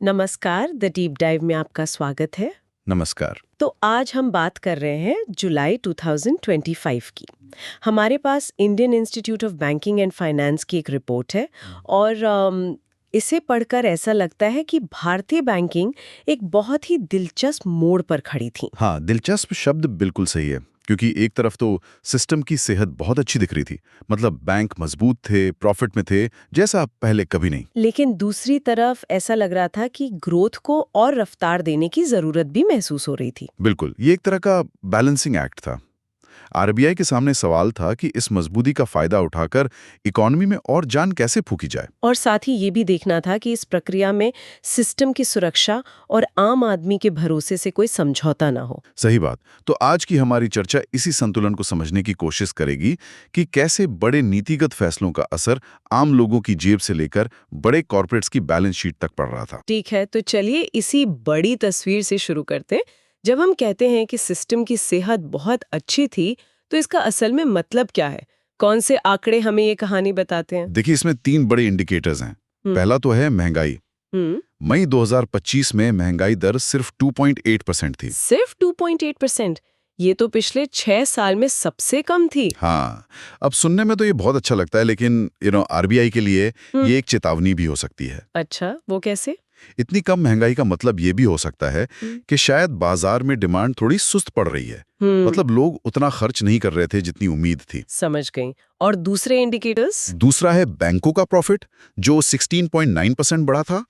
नमस्कार, the deep dive में आपका स्वागत है। नमस्कार। तो आज हम बात कर रहे हैं जुलाई 2025 की। हमारे पास Indian Institute of Banking and Finance की एक रिपोर्ट है और इसे पढ़कर ऐसा लगता है कि भारतीय बैंकिंग एक बहुत ही दिलचस्प मोड़ पर खड़ी थी। हाँ, दिलचस्प शब्द बिल्कुल सही है, क्योंकि एक तरफ तो सिस्टम की सेहत बहुत अच्छी दिख रही थी। मतलब बैंक मजबूत थे, प्रॉफिट में थे, जैसा पहले कभी नहीं। लेकिन दूसरी तरफ ऐसा लग रहा था कि ग्रोथ को और रफ्तार देने की जरूरत भी महसूस हो रही थी। बिल्कुल, ये एक तरह का बैलेंसिंग एक्ट था। आरबीआई के सामने सवाल था कि इस मजबूती का फायदा उठाकर इकोनॉमी में और जान कैसे फूकी जाए। और साथ ही ये भी देखना था कि इस प्रक्रिया में सिस्टम की सुरक्षा और आम आदमी के भरोसे से कोई समझौता ना हो। सही बात। तो आज की हमारी चर्चा इसी संतुलन को समझने की कोशिश करेगी कि कैसे बड़े नीतिगत फैसलों का असर आम लोगों की जेब से लेकर बड़े कॉर्पोरेट्स की बैलेंस शीट तक पड़ रहा था। ठीक है, तो चलिए इसी बड़ी तस्वीर से शुरू करते हैं। जब हम कहते हैं कि सिस्टम की सेहत बहुत अच्छी थी, तो इसका असल में मतलब क्या है? कौन से आंकड़े हमें ये कहानी बताते हैं? देखिए, इसमें 3 बड़े इंडिकेटर्स हैं। पहला तो है महंगाई। हम्म मई 2025 में महंगाई दर सिर्फ 2.8% थी। सिर्फ 2.8%? ये तो पिछले 6 साल में सबसे कम थी। हाँ, अब सुनने में तो ये बहुत अच्छा लगता है, लेकिन आरबीआई के लिए ये एक चेतावनी भी हो सकती है। अच्छा, वो कैसे? इतनी कम महंगाई का मतलब ये भी हो सकता है कि शायद बाजार में डिमांड थोड़ी सुस्त पड़ रही है। मतलब लोग उतना खर्च नहीं कर रहे थे जितनी उम्मीद थी। समझ गई। और दूसरे इंडिकेटर्स? दूसरा है बैंकों का प्रॉफिट, जो 16.9% बढ़ा था।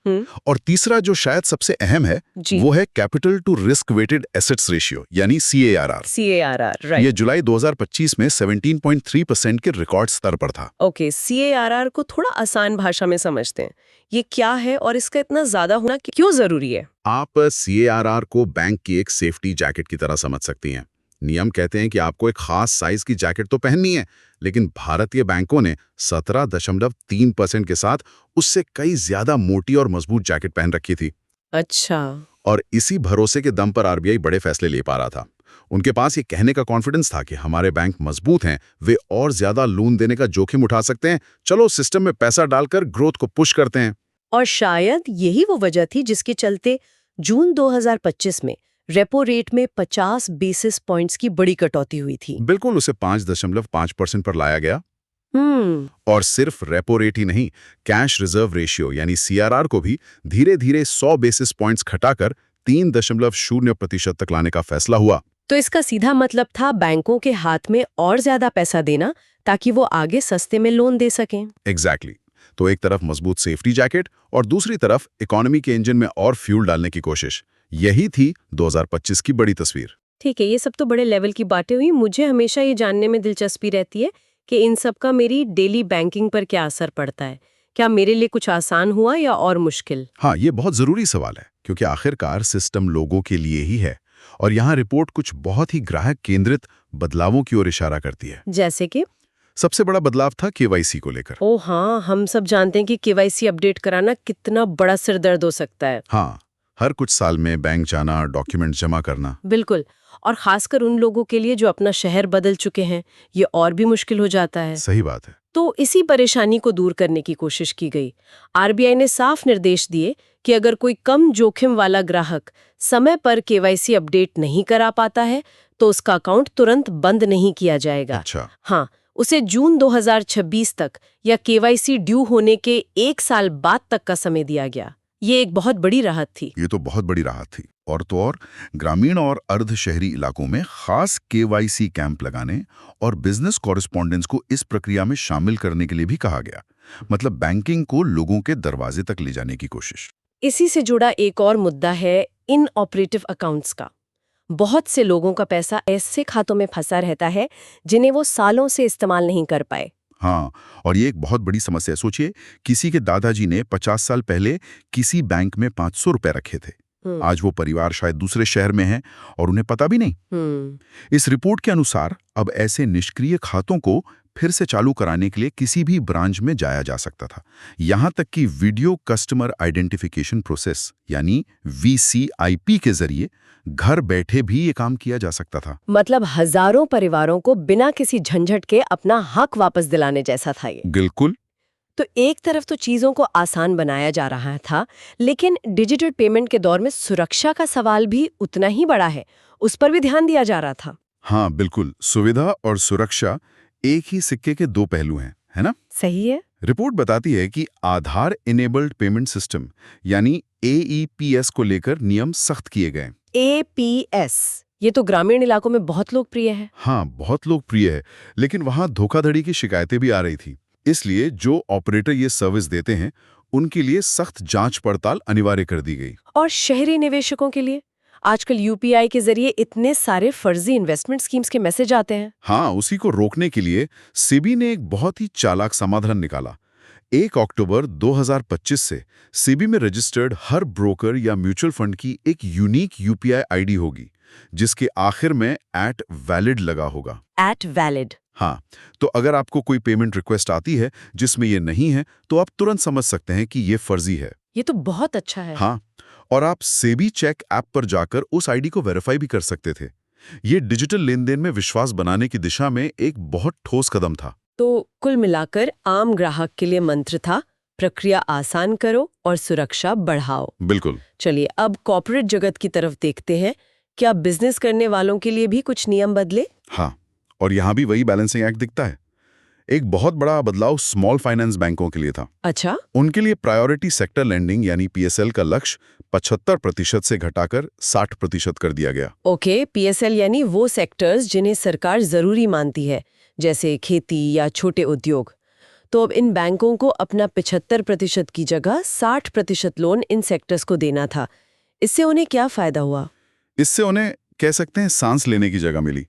और तीसरा, जो शायद सबसे अहम है, वो है capital to risk weighted assets ratio, यानी CARR। CARR, right. ये जुलाई 2025 में 17.3% के रिकॉर्ड स्तर पर था। ओके, CARR को थोड़ा आसान भाषा में समझते हैं। ये क्या है और इसका इतना ज्यादा होना क्यों जरूरी है? आप CARR को बैंक की एक सेफ्टी जैकेट की तरह समझ सकती हैं। नियम कहते हैं कि आपको एक खास साइज की जैकेट तो पहननी है, लेकिन भारतीय बैंकों ने 17.3% के साथ उससे कई ज्यादा मोटी और मजबूत जैकेट पहन रखी थी। अच्छा। और इसी भरोसे के दम पर आरबीआई बड़े फैसले ले पा रहा था। उनके पास ये कहने का कॉन्फिडेंस था कि हमारे बैंक मजबूत हैं, वे और ज्यादा लोन देने का जोखिम उठा सकते हैं, चलो सिस्टम में पैसा डालकर ग्रोथ को पुश करते हैं। और शायद यही वो वजह थी जिसके चलते जून 2025 में रेपो रेट में 50 बेसिस पॉइंट्स की बड़ी कटौती हुई थी। बिल्कुल, उसे 5.5% पर लाया गया। और सिर्फ रेपो रेट ही नहीं, कैश रिजर्व रेशियो यानी CRR को भी धीरे धीरे 100 बेसिस पॉइंट्स घटाकर 3.0% तक लाने का फैसला हुआ। तो इसका सीधा मतलब था बैंकों के हाथ में और ज्यादा पैसा देना, ताकि वो आगे सस्ते में लोन दे सकें। एग्जैक्टली। तो एक तरफ मजबूत सेफ्टी जैकेट और दूसरी तरफ इकोनॉमी के इंजन में और फ्यूल डालने की कोशिश। यही थी 2025 की बड़ी तस्वीर। ठीक है, ये सब तो बड़े लेवल की बातें हुई। मुझे हमेशा ये जानने में दिलचस्पी रहती है कि इन सब का मेरी डेली बैंकिंग पर क्या असर पड़ता है। क्या मेरे लिए कुछ आसान हुआ या और मुश्किल? हाँ, ये बहुत जरूरी सवाल है, क्योंकि आखिरकार सिस्टम लोगों के लिए ही है। और यहाँ रिपोर्ट कुछ बहुत ही ग्राहक केंद्रित बदलावों की ओर इशारा करती है। जैसे कि? सबसे बड़ा बदलाव था केवाईसी को लेकर। ओ हाँ, हम सब जानते हैं कि केवाईसी अपडेट कराना कितना बड़ा सिरदर्द हो सकता है। हाँ, हर कुछ साल में बैंक जाना, डॉक्यूमेंट जमा करना। बिल्कुल। और खासकर उन लोगों के लिए जो अपना शहर बदल चुके हैं, ये और भी मुश्किल हो जाता है। सही बात है। तो इसी परेशानी को दूर करने की कोशिश की गई। आरबीआई ने साफ निर्देश दिए कि अगर कोई कम जोखिम वाला ग्राहक समय पर केवाईसी अपडेट नहीं करा पाता है, तो उसका अकाउंट तुरंत बंद नहीं किया जाएगा। अच्छा। हाँ, उसे जून 2026 तक या केवाईसी ड्यू होने के 1 साल बाद तक का समय दिया गया। ये एक बहुत बड़ी राहत थी। ये तो बहुत बड़ी राहत थी। और तो और ग्रामीण और अर्ध शहरी इलाकों में खास केवाईसी कैंप लगाने और बिजनेस कॉरेस्पॉन्डेंट्स को इस प्रक्रिया में शामिल करने के लिए भी कहा गया। मतलब बैंकिंग को लोगों के दरवाजे तक ले जाने की कोशिश। इसी से जुड़ा एक और मुद्दा है इन ऑपरेटिव अकाउंट्स का। बहुत से लोगों का पैसा ऐसे खातों में फंसा रहता है जिन्हें वो सालों से इस्तेमाल नहीं कर पाए। हाँ, और ये एक बहुत बड़ी समस्या है। सोचिए, किसी के दादाजी ने 50 साल पहले किसी बैंक में 500 रुपए रखे थे। आज वो परिवार शायद दूसरे शहर में है और उन्हें पता भी नहीं। इस रिपोर्ट के अनुसार अब ऐसे निष्क्रिय खातों को फिर से चालू कराने के लिए किसी भी ब्रांच में जाया जा सकता था। यहां तक कि वीडियो कस्टमर आइडेंटिफिकेशन प्रोसेस यानी VCIP के जरिए घर बैठे भी ये काम किया जा सकता था। मतलब हजारों परिवारों को बिना किसी झंझट के अपना हक वापस दिलाने जैसा था ये। बिल्कुल। तो एक तरफ तो चीजों को आसान बनाया जा रहा था, लेकिन डिजिटल पेमेंट के दौर में सुरक्षा का सवाल भी उतना ही बड़ा है, उस पर भी ध्यान दिया जा रहा था। हाँ बिल्कुल, सुविधा और सुरक्षा एक ही सिक्के के दो पहलू हैं, है ना? सही है। रिपोर्ट बताती है कि आधार इनेबल्ड पेमेंट सिस्टम यानी AEPS को लेकर नियम सख्त किए गए। APS, ये तो ग्रामीण इलाकों में बहुत लोकप्रिय है। हाँ, बहुत लोकप्रिय है, लेकिन वहां धोखाधड़ी की शिकायतें भी आ रही थी। इसलिए जो ऑपरेटर ये सर्विस देते हैं, उनके लिए सख्त जांच पड़ताल अनिवार्य कर दी गई। और शहरी निवेशकों के लिए आजकल UPI के जरिए इतने सारे फर्जी इन्वेस्टमेंट स्कीम्स के मैसेज आते हैं। हाँ, उसी को रोकने के लिए सेबी ने एक बहुत ही चालाक समाधान निकाला। 1 अक्टूबर 2025 से सेबी में रजिस्टर्ड हर ब्रोकर या म्यूचुअल फंड की एक यूनिक UPI ID होगी, जिसके आखिर में @valid लगा होगा। @valid। हाँ, तो अगर आपको कोई पेमेंट रिक्वेस्ट आती है जिसमें ये नहीं है, तो आप तुरंत समझ सकते हैं कि ये फर्जी है। ये तो बहुत अच्छा है। हाँ, और आप सेबी चेक ऐप पर जाकर उस आईडी को वेरीफाई भी कर सकते थे। ये डिजिटल लेनदेन में विश्वास बनाने की दिशा में एक बहुत ठोस कदम था। तो कुल मिलाकर आम ग्राहक के लिए मंत्र था, प्रक्रिया आसान करो और सुरक्षा बढ़ाओ। बिल्कुल। चलिए अब कॉर्पोरेट जगत की तरफ देखते हैं। क्या बिजनेस करने वालों के लिए भी कुछ नियम बदले? हाँ, और यहाँ भी वही बैलेंसिंग एक्ट दिखता है। एक बहुत बड़ा बदलाव स्मॉल फाइनेंस बैंकों के लिए था। अच्छा। उनके लिए प्रायोरिटी सेक्टर लेंडिंग यानी PSL का लक्ष्य 75% से घटाकर 60% कर दिया गया। ओके, PSL यानी वो सेक्टर्स जिन्हें सरकार जरूरी मानती है, जैसे खेती या छोटे उद्योग। तो अब इन बैंकों को अपना 75% की जगह 60% लोन इन सेक्टर्स को देना था। इससे उन्हें क्या फायदा हुआ? इससे उन्हें कह सकते हैं सांस लेने की जगह मिली।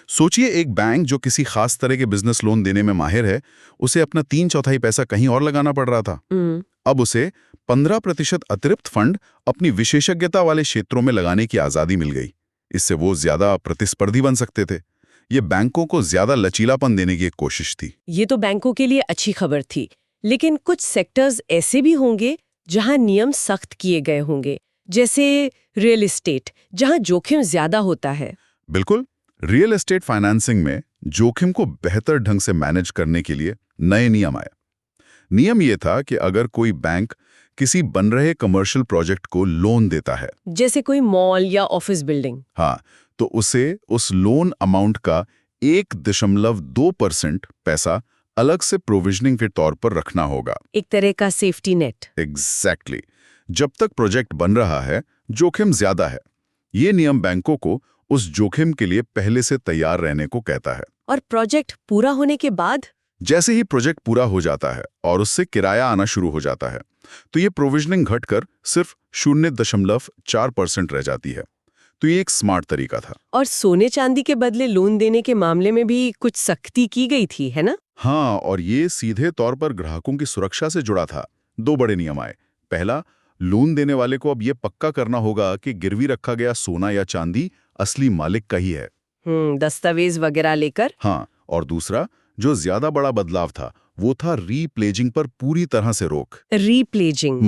सोचिए, एक बैंक जो किसी खास तरह के बिजनेस लोन देने में माहिर है, उसे अपना 3/4 पैसा कहीं और लगाना पड़ रहा था। अब उसे 15% अतिरिक्त फंड अपनी विशेषज्ञता वाले क्षेत्रों में लगाने की आजादी मिल गई। इससे वो ज्यादा प्रतिस्पर्धी बन सकते थे। ये बैंकों को ज्यादा लचीलापन देने की एक कोशिश थी। ये तो बैंकों के लिए अच्छी खबर थी, लेकिन कुछ सेक्टर्स ऐसे भी होंगे जहां नियम सख्त किए गए होंगे, जैसे रियल एस्टेट, जहां जोखिम ज्यादा होता है। बिल्कुल, रियल एस्टेट फाइनेंसिंग में जोखिम को बेहतर ढंग से मैनेज करने के लिए नए नियम आए। नियम ये था कि अगर कोई बैंक किसी बन रहे कमर्शियल प्रोजेक्ट को लोन देता है, जैसे कोई मॉल या ऑफिस बिल्डिंग, हाँ, तो उसे उस लोन अमाउंट का 1.2% पैसा अलग से प्रोविजनिंग के तौर पर रखना होगा। एक तरह का सेफ्टी नेट। एग्जैक्टली। जब तक प्रोजेक्ट बन रहा है, जोखिम ज्यादा है। ये नियम बैंकों को उस जोखिम के लिए पहले से तैयार रहने को कहता है। और प्रोजेक्ट पूरा होने के बाद? जैसे ही प्रोजेक्ट पूरा हो जाता है और उससे किराया आना शुरू हो जाता है, तो ये प्रोविजनिंग घटकर सिर्फ 0.4% रह जाती है। तो ये एक स्मार्ट तरीका था। और सोने चांदी के बदले लोन देने के मामले में भी कुछ सख्ती की गई थी, है ना? हाँ, और ये सीधे तौर पर ग्राहकों की सुरक्षा से जुड़ा था। 2 बड़े नियम आए। पहला, लोन देने वाले को अब ये पक्का करना होगा कि गिरवी रखा गया सोना या चांदी असली मालिक का ही है। दस्तावेज वगैरह लेकर। हाँ, और दूसरा, जो ज्यादा बड़ा बदलाव था, वो था रीप्लेजिंग पर पूरी तरह से रोक। रीप्लेजिंग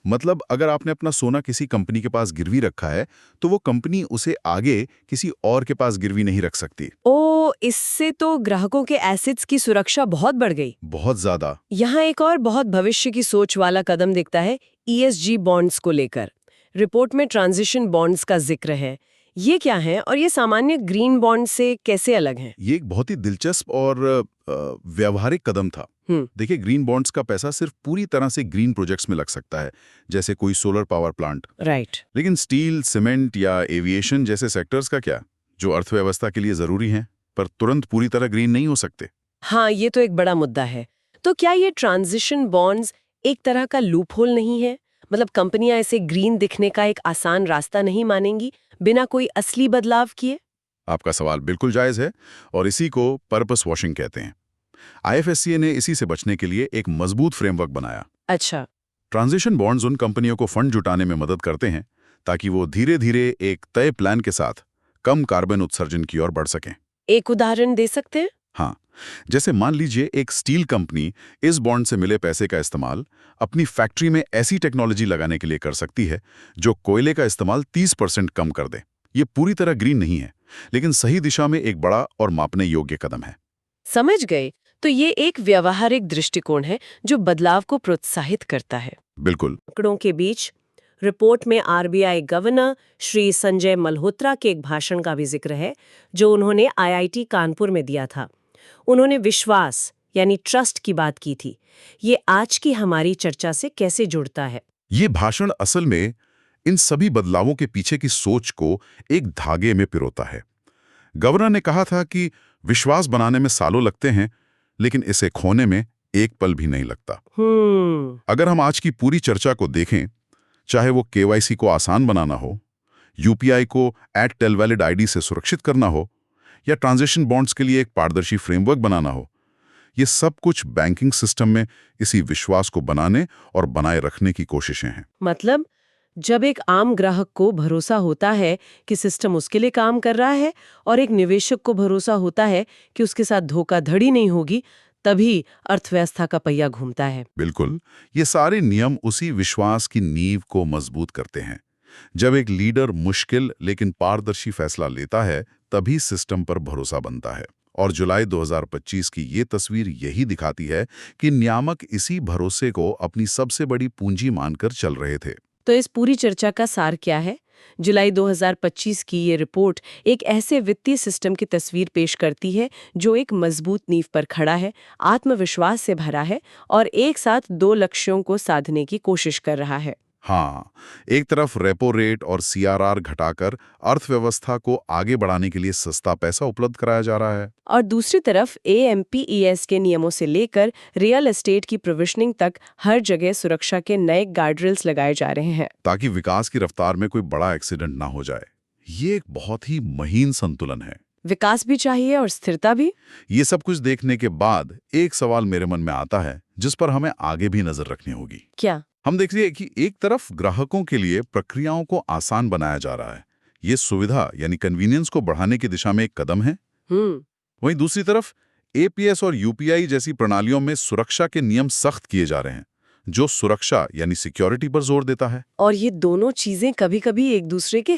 मतलब अगर आपने अपना सोना किसी कंपनी के पास गिरवी रखा है, तो वो कंपनी उसे आगे किसी और के पास गिरवी नहीं रख सकती। ओ, इससे तो ग्राहकों के एसेट्स की सुरक्षा बहुत बढ़ गई। बहुत ज्यादा। यहाँ एक और बहुत भविष्य की सोच वाला कदम दिखता है, ESG बॉन्ड्स को लेकर। रिपोर्ट में ट्रांजिशन बॉन्ड्स का जिक्र है। ये क्या है और ये सामान्य ग्रीन बॉन्ड से कैसे अलग हैं? ये एक बहुत ही दिलचस्प और व्यावहारिक कदम था। देखिए, ग्रीन बॉन्ड्स का पैसा सिर्फ पूरी तरह से ग्रीन प्रोजेक्ट्स में लग सकता है, जैसे कोई सोलर पावर प्लांट। राइट। लेकिन स्टील, सीमेंट या एविएशन जैसे सेक्टर्स का क्या, जो अर्थव्यवस्था के लिए जरूरी हैं, पर तुरंत पूरी तरह ग्रीन नहीं हो सकते। हाँ, ये तो एक बड़ा मुद्दा है। तो क्या ये ट्रांजिशन बॉन्ड्स एक तरह का लूप होल नहीं है? मतलब कंपनियां इसे ग्रीन दिखने का एक आसान रास्ता नहीं मानेंगी बिना कोई असली बदलाव किए? आपका सवाल बिल्कुल जायज है, और इसी को पर्पस वॉशिंग कहते हैं। IFSCA ने इसी से बचने के लिए एक मजबूत फ्रेमवर्क बनाया। अच्छा। ट्रांजिशन बॉन्ड्स उन कंपनियों को फंड जुटाने में मदद करते हैं ताकि वो धीरे धीरे एक तय प्लान के साथ कम कार्बन उत्सर्जन की ओर बढ़ सकें। एक उदाहरण दे सकते हैं? हाँ, जैसे मान लीजिए एक स्टील कंपनी इस बॉन्ड से मिले पैसे का इस्तेमाल अपनी फैक्ट्री में ऐसी टेक्नोलॉजी लगाने के लिए कर सकती है जो कोयले का इस्तेमाल 30% कम कर दे। ये पूरी तरह ग्रीन नहीं है, लेकिन सही दिशा में एक बड़ा और मापने योग्य कदम है। समझ गए। तो ये एक व्यावहारिक दृष्टिकोण है जो बदलाव को प्रोत्साहित करता है। बिल्कुल। आंकड़ों के बीच रिपोर्ट में आरबीआई गवर्नर श्री संजय मल्होत्रा के एक भाषण का भी जिक्र है जो उन्होंने आईआईटी कानपुर में दिया था। उन्होंने विश्वास यानी ट्रस्ट की बात की थी। ये आज की हमारी चर्चा से कैसे जुड़ता है? ये भाषण असल में इन सभी बदलावों के पीछे की सोच को एक धागे में पिरोता है। गवर्नर ने कहा था कि विश्वास बनाने में सालों लगते हैं, लेकिन इसे खोने में एक पल भी नहीं लगता। अगर हम आज की पूरी चर्चा को देखें, चाहे वो केवाईसी को आसान बनाना हो, यूपीआई को @टेलवैलिड आईडी से सुरक्षित करना हो, या ट्रांजेक्शन बॉन्ड्स के लिए एक पारदर्शी फ्रेमवर्क बनाना हो, ये सब कुछ बैंकिंग सिस्टम में इसी विश्वास को बनाने और बनाए रखने की कोशिशें हैं। मतलब जब एक आम ग्राहक को भरोसा होता है कि सिस्टम उसके लिए काम कर रहा है और एक निवेशक को भरोसा होता है कि उसके साथ धोखाधड़ी नहीं होगी, तभी अर्थव्यवस्था का पहिया घूमता है। बिल्कुल, ये सारे नियम उसी विश्वास की नींव को मजबूत करते हैं। जब एक लीडर मुश्किल लेकिन पारदर्शी फैसला लेता है, तभी सिस्टम पर भरोसा बनता है। और जुलाई 2025 की ये तस्वीर यही दिखाती है कि नियामक इसी भरोसे को अपनी सबसे बड़ी पूंजी मानकर चल रहे थे। तो इस पूरी चर्चा का सार क्या है? जुलाई 2025 की ये रिपोर्ट एक ऐसे वित्तीय सिस्टम की तस्वीर पेश करती है जो एक मजबूत नींव पर खड़ा है, आत्मविश्वास से भरा है और एक साथ दो लक्ष्यों को साधने की कोशिश कर रहा है। हाँ, एक तरफ रेपो रेट और सीआरआर घटाकर अर्थव्यवस्था को आगे बढ़ाने के लिए सस्ता पैसा उपलब्ध कराया जा रहा है, और दूसरी तरफ एएमपीईएस के नियमों से लेकर रियल एस्टेट की प्रोविजनिंग तक हर जगह सुरक्षा के नए गार्डरेल्स लगाए जा रहे हैं, ताकि विकास की रफ्तार में कोई बड़ा एक्सीडेंट ना हो जाए। ये एक बहुत ही महीन संतुलन है। विकास भी चाहिए और स्थिरता भी। ये सब कुछ देखने के बाद एक सवाल मेरे मन में आता है, जिस पर हमें आगे भी नजर रखनी होगी। क्या? हम देखिए कि एक तरफ ग्राहकों के लिए प्रक्रियाओं को आसान बनाया जा रहा है। ये सुविधा यानी कन्वीनियंस को बढ़ाने की दिशा में एक कदम है। वहीं दूसरी तरफ एपीएस और यूपीआई जैसी प्रणालियों में सुरक्षा के नियम सख्त किए जा रहे हैं, जो सुरक्षा यानी सिक्योरिटी पर जोर देता है। और ये दोनों चीजें कभी-कभी एक दूसरे के